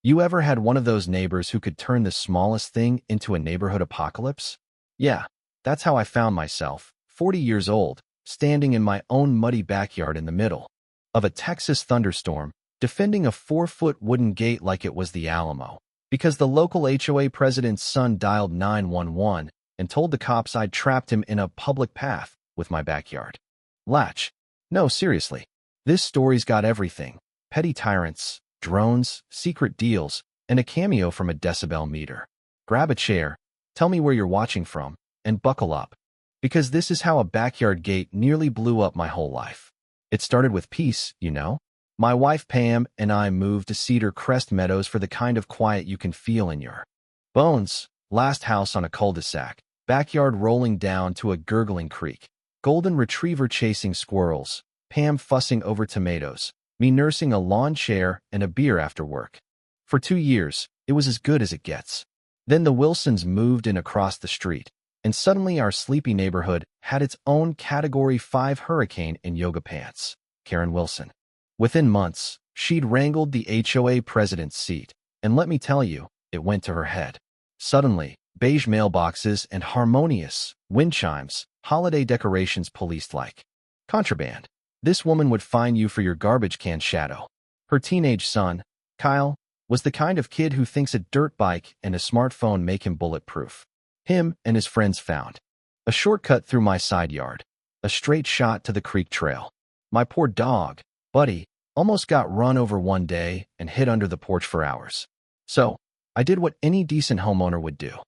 You ever had one of those neighbors who could turn the smallest thing into a neighborhood apocalypse? Yeah, that's how I found myself, 40 years old, standing in my own muddy backyard in the middle of a Texas thunderstorm, defending a 4-foot wooden gate like it was the Alamo, because the local HOA president's son dialed 911 and told the cops I'd trapped him in a public path with my backyard latch. No, seriously. This story's got everything: petty tyrants, drones, secret deals, and a cameo from a decibel meter. Grab a chair, tell me where you're watching from, and buckle up, because this is how a backyard gate nearly blew up my whole life. It started with peace, you know? My wife Pam and I moved to Cedar Crest Meadows for the kind of quiet you can feel in your bones. Last house on a cul-de-sac, backyard rolling down to a gurgling creek, golden retriever chasing squirrels, Pam fussing over tomatoes, me nursing a lawn chair and a beer after work. For 2 years, it was as good as it gets. Then the Wilsons moved in across the street, and suddenly our sleepy neighborhood had its own Category 5 hurricane in yoga pants, Karen Wilson. Within months, she'd wrangled the HOA president's seat, and let me tell you, it went to her head. Suddenly, beige mailboxes and harmonious wind chimes, holiday decorations policed like contraband. This woman would fine you for your garbage can shadow. Her teenage son, Kyle, was the kind of kid who thinks a dirt bike and a smartphone make him bulletproof. Him and his friends found a shortcut through my side yard, a straight shot to the creek trail. My poor dog, Buddy, almost got run over one day and hid under the porch for hours. So, I did what any decent homeowner would do.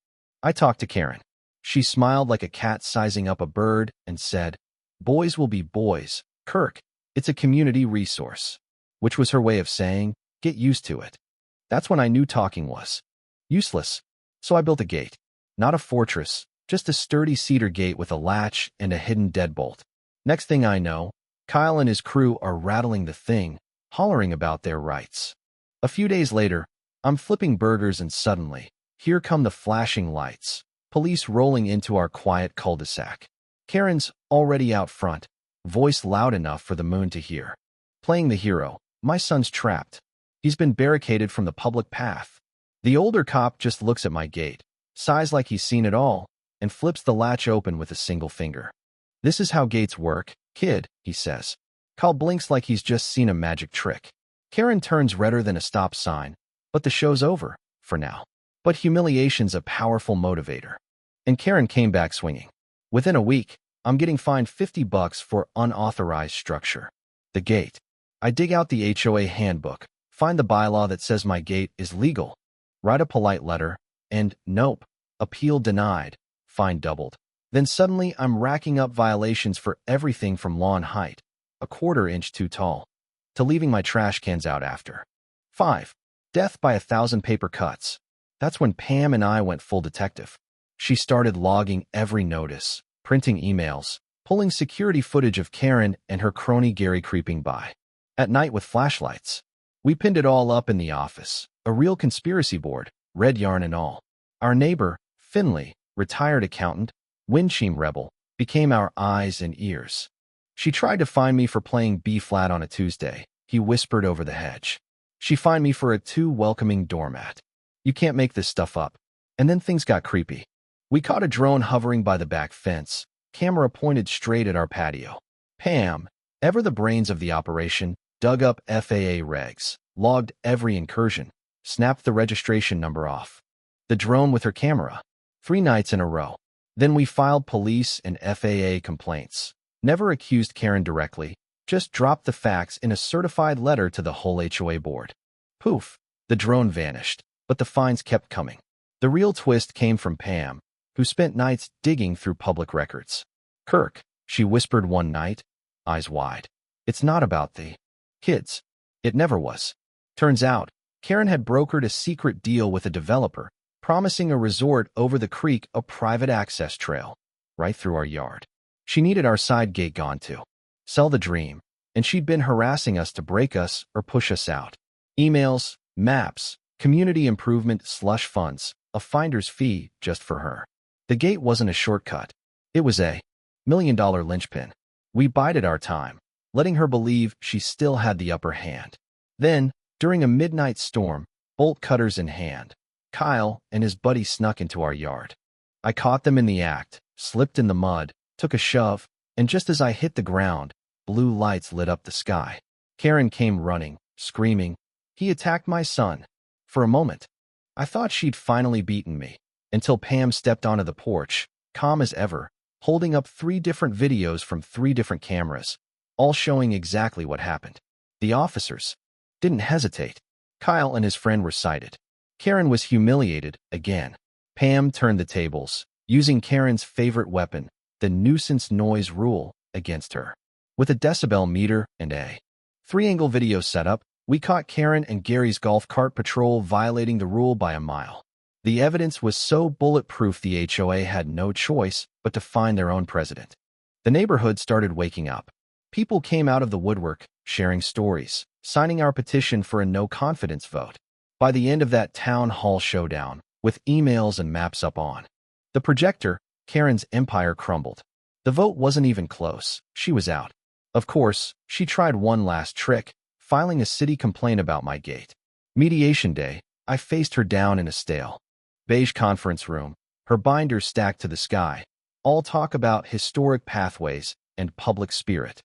I talked to Karen. She smiled like a cat sizing up a bird and said, "Boys will be boys, Kirk. It's a community resource," which was her way of saying, get used to it. That's when I knew talking was useless. So I built a gate. Not a fortress, just a sturdy cedar gate with a latch and a hidden deadbolt. Next thing I know, Kyle and his crew are rattling the thing, hollering about their rights. A few days later, I'm flipping burgers and suddenly, here come the flashing lights, police rolling into our quiet cul-de-sac. Karen's already out front, voice loud enough for the moon to hear. Playing the hero, my son's trapped. He's been barricaded from the public path. The older cop just looks at my gate, sighs like he's seen it all, and flips the latch open with a single finger. "This is how gates work, kid," he says. Kyle blinks like he's just seen a magic trick. Karen turns redder than a stop sign, but the show's over, for now. But humiliation's a powerful motivator. And Karen came back swinging. Within a week, I'm getting fined $50 for unauthorized structure. The gate. I dig out the HOA handbook, find the bylaw that says my gate is legal, write a polite letter, and nope, appeal denied, fine doubled. Then suddenly I'm racking up violations for everything from lawn height, a 1/4 inch too tall, to leaving my trash cans out after. 5. Death by 1,000 paper cuts. That's when Pam and I went full detective. She started logging every notice, printing emails, pulling security footage of Karen and her crony Gary creeping by. At night with flashlights. We pinned it all up in the office, a real conspiracy board, red yarn and all. Our neighbor, Finley, retired accountant, Windchime rebel, became our eyes and ears. She tried to find me for playing B-flat on a Tuesday, he whispered over the hedge. She fined me for a too welcoming doormat. You can't make this stuff up. And then things got creepy. We caught a drone hovering by the back fence, camera pointed straight at our patio. Pam, ever the brains of the operation, dug up FAA regs, logged every incursion, snapped the registration number off. The drone with her camera. 3 nights in a row. Then we filed police and FAA complaints. Never accused Karen directly, just dropped the facts in a certified letter to the whole HOA board. Poof, the drone vanished, but the fines kept coming. The real twist came from Pam, who spent nights digging through public records. "Kirk," she whispered one night, eyes wide. "It's not about the kids." It never was. Turns out, Karen had brokered a secret deal with a developer, promising a resort over the creek, a private access trail, right through our yard. She needed our side gate gone to sell the dream, and she'd been harassing us to break us or push us out. Emails, maps, community improvement slush funds, a finder's fee just for her. The gate wasn't a shortcut. It was a $1 million linchpin. We bided our time, letting her believe she still had the upper hand. Then, during a midnight storm, bolt cutters in hand. Kyle and his buddy snuck into our yard. I caught them in the act, slipped in the mud, took a shove, and just as I hit the ground, blue lights lit up the sky. Karen came running, screaming, "He attacked my son." For a moment, I thought she'd finally beaten me, until Pam stepped onto the porch, calm as ever, holding up 3 different videos from 3 different cameras, all showing exactly what happened. The officers didn't hesitate. Kyle and his friend were cited. Karen was humiliated again. Pam turned the tables, using Karen's favorite weapon, the nuisance noise rule, against her. With a decibel meter and a 3-angle video setup, we caught Karen and Gary's golf cart patrol violating the rule by a mile. The evidence was so bulletproof the HOA had no choice but to find their own president. The neighborhood started waking up. People came out of the woodwork, sharing stories, signing our petition for a no-confidence vote. By the end of that town hall showdown, with emails and maps up on the projector, Karen's empire crumbled. The vote wasn't even close. She was out. Of course, she tried one last trick, filing a city complaint about my gate. Mediation day, I faced her down in a stale beige conference room, her binders stacked to the sky, all talk about historic pathways and public spirit.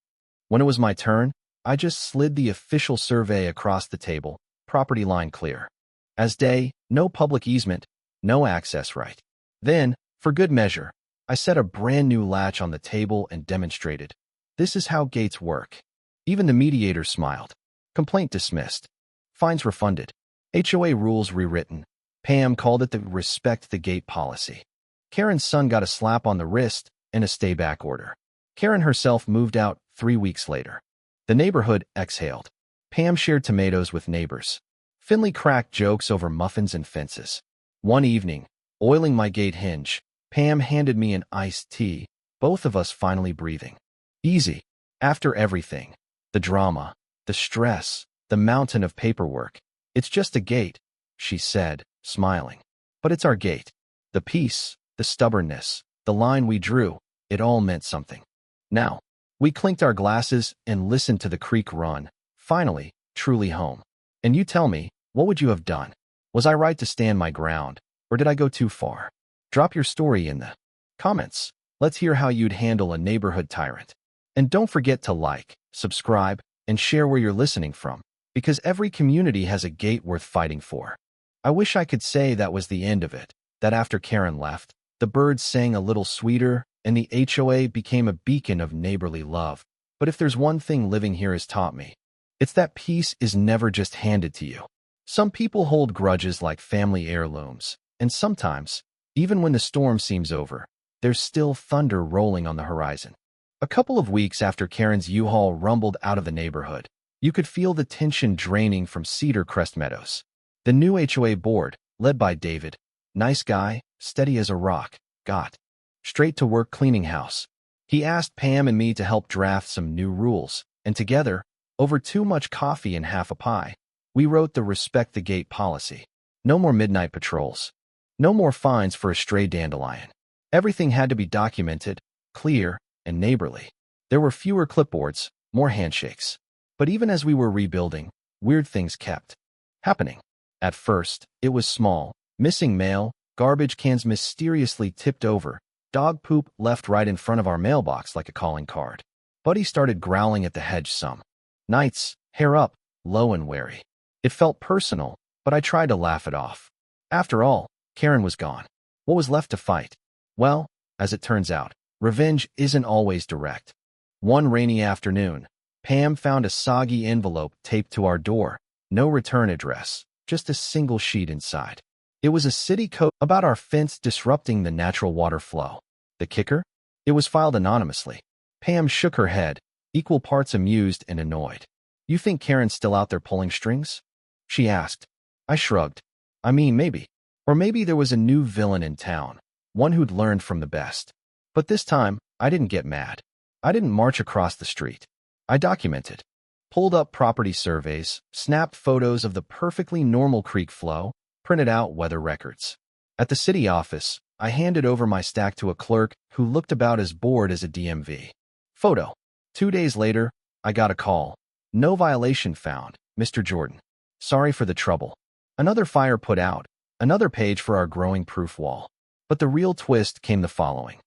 When it was my turn, I just slid the official survey across the table, property line clear. As day, no public easement, no access right. Then, for good measure, I set a brand new latch on the table and demonstrated. This is how gates work. Even the mediator smiled. Complaint dismissed. Fines refunded. HOA rules rewritten. Pam called it the respect the gate policy. Karen's son got a slap on the wrist and a stay-back order. Karen herself moved out 3 weeks later. The neighborhood exhaled. Pam shared tomatoes with neighbors. Finley cracked jokes over muffins and fences. One evening, oiling my gate hinge, Pam handed me an iced tea, both of us finally breathing easy. After everything, the drama, the stress, the mountain of paperwork, it's just a gate, she said, smiling. But it's our gate. The peace, the stubbornness, the line we drew, it all meant something. Now, we clinked our glasses and listened to the creek run, finally, truly home. And you tell me, what would you have done? Was I right to stand my ground, or did I go too far? Drop your story in the comments. Let's hear how you'd handle a neighborhood tyrant. And don't forget to like, subscribe, and share where you're listening from, because every community has a gate worth fighting for. I wish I could say that was the end of it, that after Karen left, the birds sang a little sweeter, and the HOA became a beacon of neighborly love. But if there's one thing living here has taught me, it's that peace is never just handed to you. Some people hold grudges like family heirlooms, and sometimes, even when the storm seems over, there's still thunder rolling on the horizon. A couple of weeks after Karen's U-Haul rumbled out of the neighborhood, you could feel the tension draining from Cedar Crest Meadows. The new HOA board, led by David, nice guy, steady as a rock, got straight to work cleaning house. He asked Pam and me to help draft some new rules, and together, over too much coffee and half a pie, we wrote the Respect the Gate policy. No more midnight patrols. No more fines for a stray dandelion. Everything had to be documented, clear, and neighborly. There were fewer clipboards, more handshakes. But even as we were rebuilding, weird things kept happening. At first, it was small, missing mail, garbage cans mysteriously tipped over, dog poop left right in front of our mailbox like a calling card. Buddy started growling at the hedge some nights, hair up, low and wary. It felt personal, but I tried to laugh it off. After all, Karen was gone. What was left to fight? Well, as it turns out, revenge isn't always direct. One rainy afternoon, Pam found a soggy envelope taped to our door. No return address, just a single sheet inside. It was a city code about our fence disrupting the natural water flow. The kicker? It was filed anonymously. Pam shook her head, equal parts amused and annoyed. "You think Karen's still out there pulling strings?" she asked. I shrugged. I mean, maybe. Or maybe there was a new villain in town, one who'd learned from the best. But this time, I didn't get mad. I didn't march across the street. I documented. Pulled up property surveys, snapped photos of the perfectly normal creek flow, printed out weather records. At the city office, I handed over my stack to a clerk who looked about as bored as a DMV. Photo. 2 days later, I got a call. "No violation found, Mr. Jordan. Sorry for the trouble." Another fire put out, another page for our growing proof wall. But the real twist came the following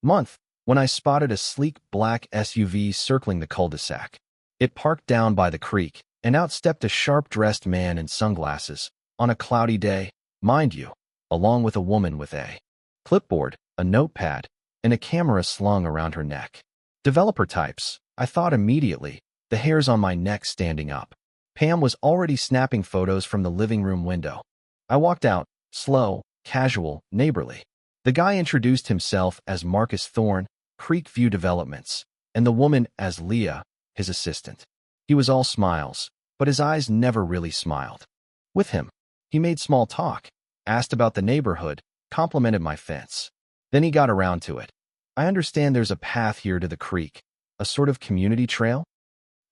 month, when I spotted a sleek black SUV circling the cul-de-sac. It parked down by the creek, and out stepped a sharp-dressed man in sunglasses, on a cloudy day, mind you, along with a woman with a clipboard, a notepad, and a camera slung around her neck. Developer types, I thought immediately, the hairs on my neck standing up. Pam was already snapping photos from the living room window. I walked out, slow, casual, neighborly. The guy introduced himself as Marcus Thorne, Creekview Developments, and the woman as Leah, his assistant. He was all smiles, but his eyes never really smiled. With him, he made small talk, asked about the neighborhood, complimented my fence. Then he got around to it. I understand there's a path here to the creek, a sort of community trail?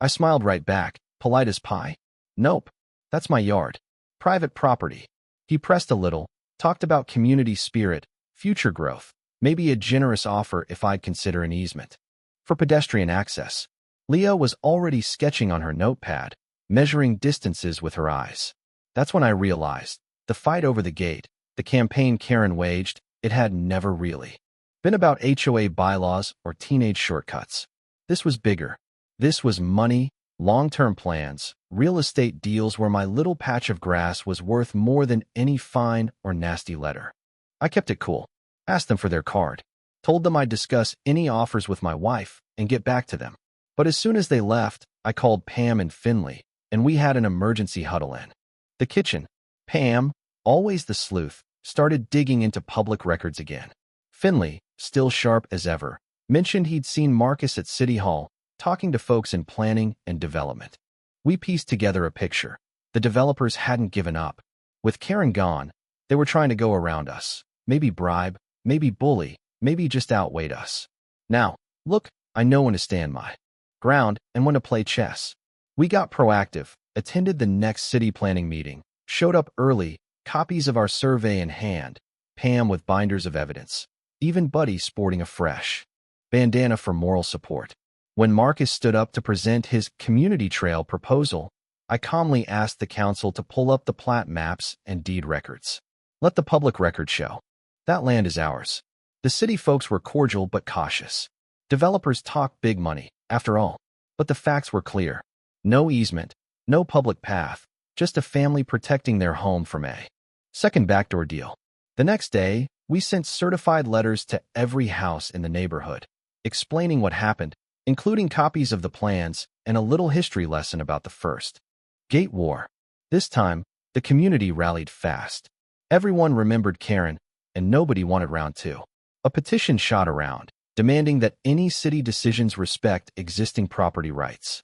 I smiled right back, polite as pie. Nope, that's my yard. Private property. He pressed a little, talked about community spirit, future growth, maybe a generous offer if I'd consider an easement. For pedestrian access. Leah was already sketching on her notepad, measuring distances with her eyes. That's when I realized, the fight over the gate, the campaign Karen waged, it had never really been about HOA bylaws or teenage shortcuts. This was bigger. This was money, long-term plans, real estate deals where my little patch of grass was worth more than any fine or nasty letter. I kept it cool, asked them for their card, told them I'd discuss any offers with my wife and get back to them. But as soon as they left, I called Pam and Finley, and we had an emergency huddle in the kitchen. Pam, always the sleuth, started digging into public records again. Finley, still sharp as ever, mentioned he'd seen Marcus at City Hall, talking to folks in planning and development. We pieced together a picture. The developers hadn't given up. With Karen gone, they were trying to go around us. Maybe bribe, maybe bully, maybe just outweigh us. Now, look, I know when to stand my ground and when to play chess. We got proactive, attended the next city planning meeting, showed up early, copies of our survey in hand, Pam with binders of evidence, even Buddy sporting a fresh bandana for moral support. When Marcus stood up to present his community trail proposal, I calmly asked the council to pull up the plat maps and deed records. Let the public record show. That land is ours. The city folks were cordial but cautious. Developers talk big money, after all. But the facts were clear. No easement, no public path, just a family protecting their home from a second backdoor deal. The next day, we sent certified letters to every house in the neighborhood, explaining what happened, including copies of the plans and a little history lesson about the first gate war. This time, the community rallied fast. Everyone remembered Karen, and nobody wanted round two. A petition shot around, demanding that any city decisions respect existing property rights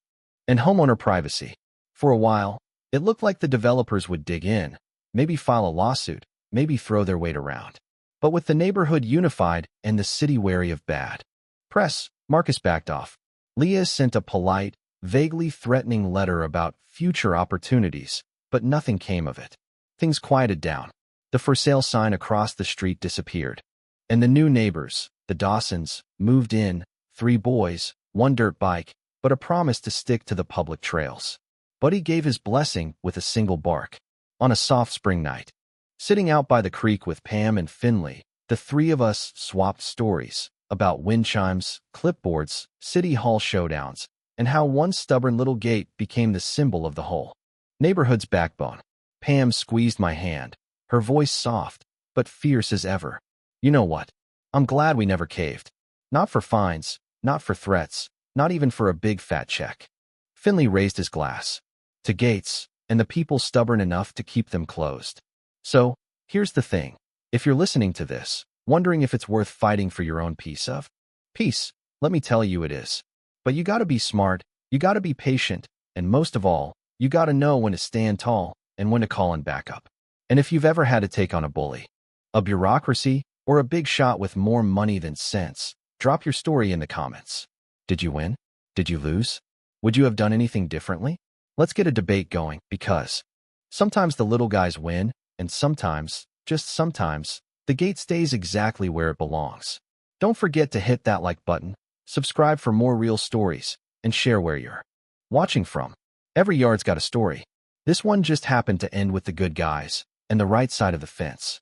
and homeowner privacy. For a while, it looked like the developers would dig in, maybe file a lawsuit, maybe throw their weight around. But with the neighborhood unified and the city wary of bad press, Marcus backed off. Leah sent a polite, vaguely threatening letter about future opportunities, but nothing came of it. Things quieted down. The for sale sign across the street disappeared. And the new neighbors, the Dawsons, moved in, 3 boys, 1 dirt bike, but a promise to stick to the public trails. Buddy gave his blessing with a single bark. On a soft spring night, sitting out by the creek with Pam and Finley, the 3 of us swapped stories about wind chimes, clipboards, city hall showdowns, and how one stubborn little gate became the symbol of the whole neighborhood's backbone. Pam squeezed my hand, her voice soft, but fierce as ever. You know what? I'm glad we never caved. Not for fines, not for threats, not even for a big fat check. Finley raised his glass. To gates, and the people stubborn enough to keep them closed. So, here's the thing. If you're listening to this, wondering if it's worth fighting for your own peace, let me tell you it is. But you gotta be smart, you gotta be patient, and most of all, you gotta know when to stand tall and when to call in backup. And if you've ever had to take on a bully, a bureaucracy, or a big shot with more money than sense, drop your story in the comments. Did you win? Did you lose? Would you have done anything differently? Let's get a debate going, because sometimes the little guys win, and sometimes, just sometimes, the gate stays exactly where it belongs. Don't forget to hit that like button, subscribe for more real stories, and share where you're watching from. Every yard's got a story. This one just happened to end with the good guys and the right side of the fence.